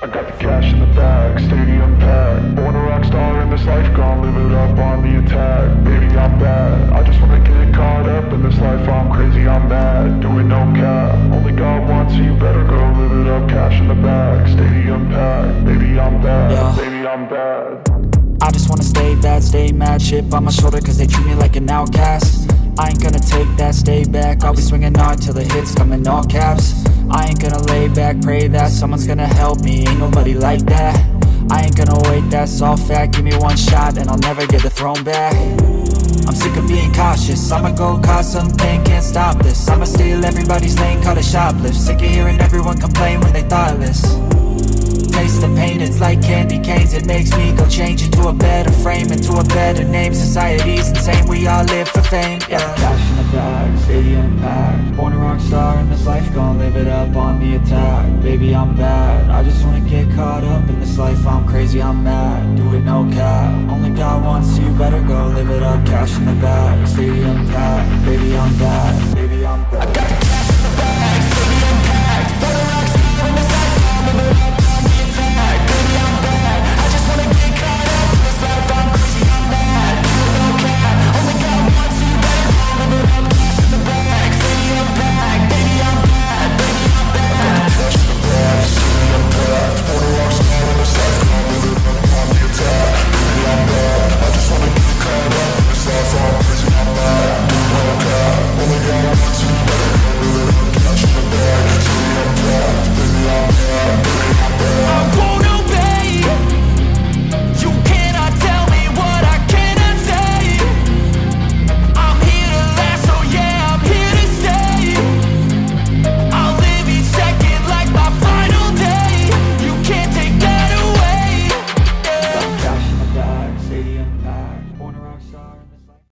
I got the cash in the bag, stadium packed. Born a rock star in this life, gon' live it up on the attack. Baby, I'm bad, I just wanna get caught up in this life. I'm crazy, I'm mad, doing no cap. Only God wants you, better go live it up. Cash in the bag, stadium packed. Baby, I'm bad, Yeah. baby, I'm bad. I just wanna stay bad, stay mad. Chip on my shoulder cause they treat me like an outcast. I ain't gonna take that, stay back. I'll be swinging hard till the hits come in all caps. I ain't gonna lay back, pray that someone's gonna help me. Ain't nobody like that. I ain't gonna wait, that's all fact. Give me one shot and I'll never get the throne back. I'm sick of being cautious, I'ma go cause some pain, can't stop this. I'ma steal everybody's lane, call it shoplift. Sick of hearing everyone complain when they thoughtless. Taste the pain, it's like candy canes. It makes me go change into a better frame, into a better name. Society's insane, we all live for fame, yeah. Cash in the bag, stadium packed. Born a rock star in this life, gon' live it up on the attack. Baby, I'm bad, I just wanna get caught up in this life. I'm crazy, I'm mad, do it no cap. Only God wants you, better go live it up. Cash in the bag, stadium packed. Baby, I'm bad, baby, I'm bad. I got the cash in the bag, stadium packed. Born a rock star in this life, gon' live it up. Baby, I'm bad, I just wanna get caught up in this life. I'm crazy, I'm mad, do it no cap. Only God wants you, better go live it up. Cash in the bag, stadium packed. Baby, I'm bad, baby, I'm bad. Cash in the bag, stadium packed. Born a rock star in this life, gon' live it up on the attack. Baby, I'm bad, I just wanna get caught up in this life. I'm crazy, I'm mad, do it no cap. Only God wants you, better go live it up. Cash in the bag, stadium packed. Baby, I'm bad, baby, I'm bad. I won't obey. You cannot tell me what I cannot say. I'm here to last, so yeah, I'm here to stay. I'll live each second like my final day. You can't take that away. Cash in the bag, stadium packed. Born a rock star in this